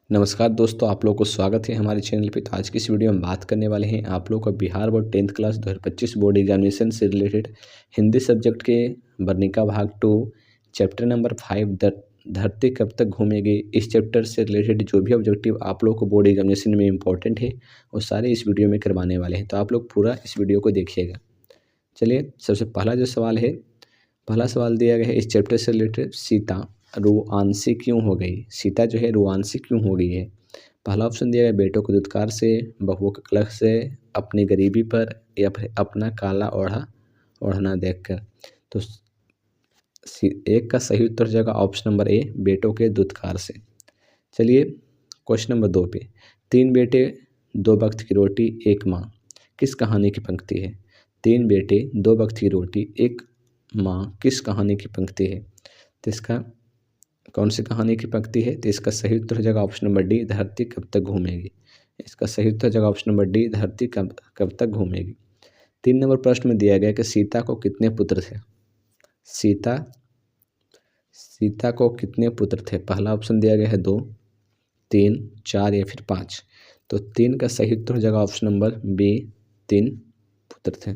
नमस्कार दोस्तों, आप लोगों को स्वागत है हमारे चैनल पे। तो आज की इस वीडियो में बात करने वाले हैं आप लोगों को Bihar board 10th class 2025 board examination से रिलेटेड हिंदी सब्जेक्ट के वर्णिका भाग 2 चैप्टर नंबर 5 धरती कब तक घूमेगी। इस चैप्टर से रिलेटेड जो भी ऑब्जेक्टिव आप लोगों को बोर्ड एग्जामिनेशन में इंपॉर्टेंट है वो सारे इस वीडियो में करवाने वाले हैं, तो आप लोग पूरा इस वीडियो को देखिएगा। चलिए, सबसे पहला जो सवाल है, पहला सवाल दिया गया है इस चैप्टर से रिलेटेड, सीता रुआंसी क्यों हो गई। सीता जो है रुआंसी क्यों हो गई है। पहला ऑप्शन दिया गया बेटों को दुत्कार से, बहुओं के कलह से, अपनी गरीबी पर, या फिर अपना काला ओढ़ना देखकर। तो एक का सही उत्तर हो जाएगा ऑप्शन नंबर ए, बेटों के दुत्कार से। चलिए क्वेश्चन नंबर 2 पे, 3 बेटे 2 वक्त की रोटी एक माँ किस कहानी की पंक्ति है। 3 बेटे 2 वक्त की रोटी एक माँ किस कहानी की पंक्ति है। तो इसका कौन सी कहानी की पंक्ति है। तो इसका सही उत्तर हो जाएगा ऑप्शन नंबर डी, धरती कब तक घूमेगी। इसका सही उत्तर हो जाएगा ऑप्शन नंबर डी, धरती कब तक घूमेगी। 3 नंबर प्रश्न में दिया गया कि सीता को कितने पुत्र थे। सीता को कितने पुत्र थे। पहला ऑप्शन दिया गया है 2, 3, 4 या फिर 5। तो 3 का सही उत्तर हो जाएगा ऑप्शन नंबर बी, 3 पुत्र थे।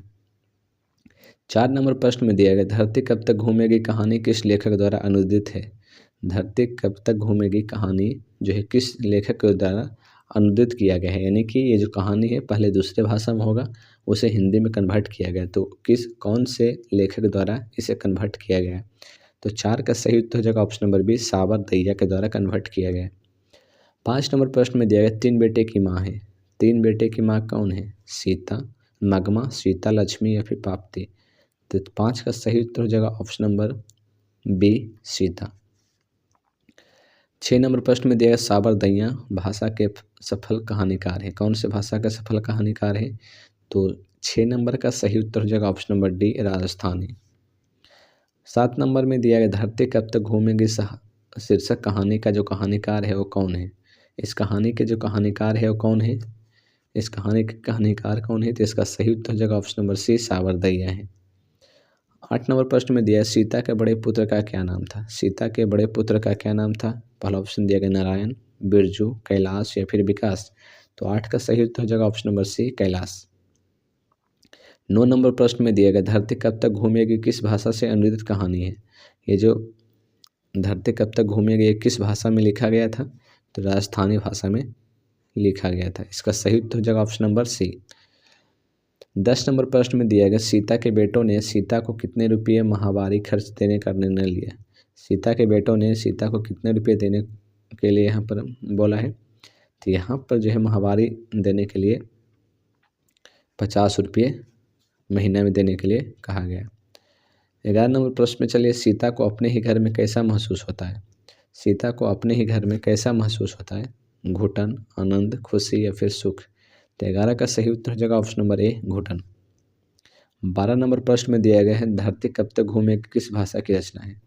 4 नंबर प्रश्न में दिया गया धरती कब तक घूमेगी कहानी किस लेखक द्वारा अनुदित है। धरती कब तक घूमेगी कहानी जो है किस लेखक के द्वारा अनुदित किया गया है, यानी कि ये जो कहानी है पहले दूसरे भाषा में होगा, उसे हिंदी में कन्वर्ट किया गया। तो कौन से लेखक द्वारा इसे कन्वर्ट किया गया। तो 4 का सही उत्तर हो जाएगा ऑप्शन नंबर बी, साबर दैया के द्वारा कन्वर्ट किया गया। 5 नंबर प्रश्न में दिया गया 3 बेटे की माँ है। 3 बेटे की माँ कौन है। सीता, नगमा, सीता लक्ष्मी या फिर पाप्ती। तो 5 का सही उत्तर हो जाएगा ऑप्शन नंबर बी, सीता। 6 नंबर प्रश्न में दिया गया साबर दैया भाषा के सफल कहानीकार है। कौन से भाषा के सफल कहानीकार है। तो 6 नंबर का सही उत्तर हो जाएगा option number D, Rajasthani. 7 number में दिया गया धरती कब तक घूमेगी शीर्षक कहानी का जो कहानीकार है वो कौन है। इस कहानी के जो कहानीकार है वो कौन है। इस कहानी के कहानीकार कौन है। तो इसका सही उत्तर हो जाएगा ऑप्शन नंबर सी, साबर दैया है। 8 नंबर प्रश्न में दिया है सीता के बड़े पुत्र का क्या नाम था। सीता के बड़े पुत्र का क्या नाम था। पहला ऑप्शन दिया गया नारायण, बिरजू, कैलाश या फिर विकास। तो 8 का सही उत्तर हो जाएगा ऑप्शन नंबर सी, कैलाश। 9 नंबर प्रश्न में दिया गया धरती कब तक घूमेगी किस भाषा से अनुदित कहानी है। ये जो धरती कब तक घूमेगी ये किस भाषा में लिखा गया था। तो राजस्थानी भाषा में लिखा गया था। इसका सही उत्तर हो जाएगा ऑप्शन नंबर सी। 10 नंबर प्रश्न में दिया गया सीता के बेटों ने सीता को कितने रुपये माहवारी खर्च देने का निर्णय लिया। सीता के बेटों ने सीता को कितने रुपये देने के लिए यहाँ पर बोला है। तो यहाँ पर जो है माहवारी देने के लिए 50 रुपये महीने में देने के लिए कहा गया। 11 नंबर प्रश्न में चलिए, सीता को अपने ही घर में कैसा महसूस होता है। सीता को अपने ही घर में कैसा महसूस होता है। घुटन, आनंद, खुशी या फिर सुख। तो 11 का सही उत्तर हो जाएगा ऑप्शन नंबर ए, घुटन। 12 नंबर प्रश्न में दिया गया है धरती कब तक घूमेगी किस भाषा की रचना है।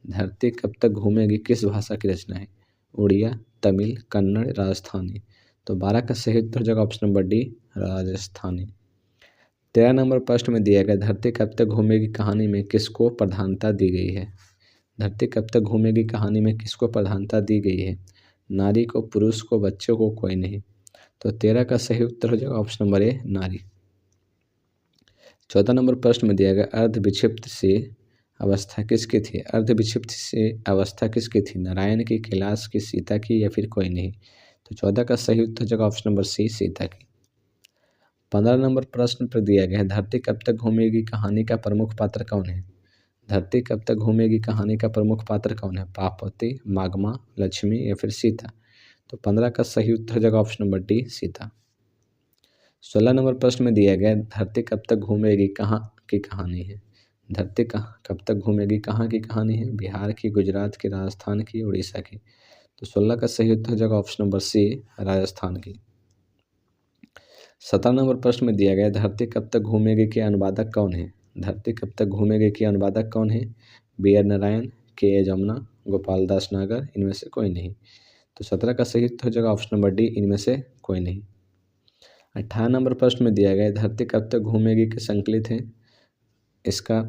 धरती कब तक घूमेगी किस भाषा की रचना है। उड़िया, तमिल, कन्नड़, राजस्थानी। तो 12 का सही उत्तर हो जाएगा option number D, Rajasthani. 13 number प्रश्न में दिया गया धरती कब तक घूमेगी कहानी में किसको प्रधानता दी गई है। धरती कब तक घूमेगी कहानी में किसको प्रधानता दी गई है। नारी को, पुरुष को, बच्चों को, कोई नहीं। तो 13 का सही उत्तर हो जाएगा ऑप्शन नंबर ए, नारी। 14 नंबर प्रश्न में दिया गया अर्ध विक्षिप्त से अवस्था किसकी थी। अर्ध विक्षिप्त से अवस्था किसकी थी। नारायण की, कैलाश की, सीता की या फिर कोई नहीं। तो 14 का सही उत्तर हो जाएगा ऑप्शन नंबर सी, सीता की। 15 नंबर प्रश्न पर दिया गया है धरती कब तक घूमेगी कहानी का प्रमुख पात्र कौन है। धरती कब तक घूमेगी कहानी का प्रमुख पात्र कौन है। पार्वती, मागमा, लक्ष्मी या फिर सीता। तो 15 का सही उत्तर हो जाएगा option number D, Sita. 16 number प्रश्न में दिया गया धरती कब तक घूमेगी कहाँ की कहानी है। धरती कब तक घूमेगी कहाँ की कहानी है। बिहार की, गुजरात की, राजस्थान की, उड़ीसा की। तो 16 का सही उत्तर हो जाएगा ऑप्शन नंबर सी, राजस्थान की। 17 नंबर प्रश्न में दिया गया धरती कब तक घूमेगी के अनुवादक कौन है। धरती कब तक घूमेगी के अनुवादक कौन है। बी आर नारायण, के ए जमुना, गोपाल दास नागर, इनमें से कोई नहीं। तो 17 का सही उत्तर हो जाएगा ऑप्शन नंबर डी, इनमें से कोई नहीं। 18 नंबर प्रश्न में दिया गया धरती कब तक घूमेगी के संकलित है। इसका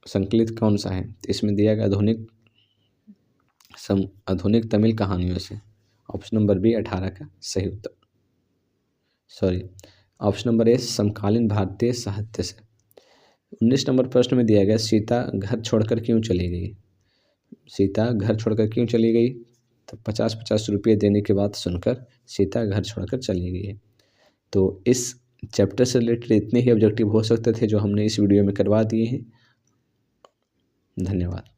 संकलित कौन सा है। इसमें दिया गया आधुनिक तमिल कहानियों से। ऑप्शन नंबर बी 18 का सही उत्तर। सॉरी, ऑप्शन नंबर ए समकालीन भारतीय साहित्य से। 19 नंबर प्रश्न में दिया गया सीता घर छोड़कर क्यों चली गई। सीता घर छोड़कर क्यों चली गई, तो 50-50 रुपये देने के बाद सुनकर सीता घर छोड़कर चली गई है। तो इस चैप्टर से रिलेटेड इतने ही ऑब्जेक्टिव हो सकते थे जो हमने इस वीडियो में करवा दिए हैं। धन्यवाद।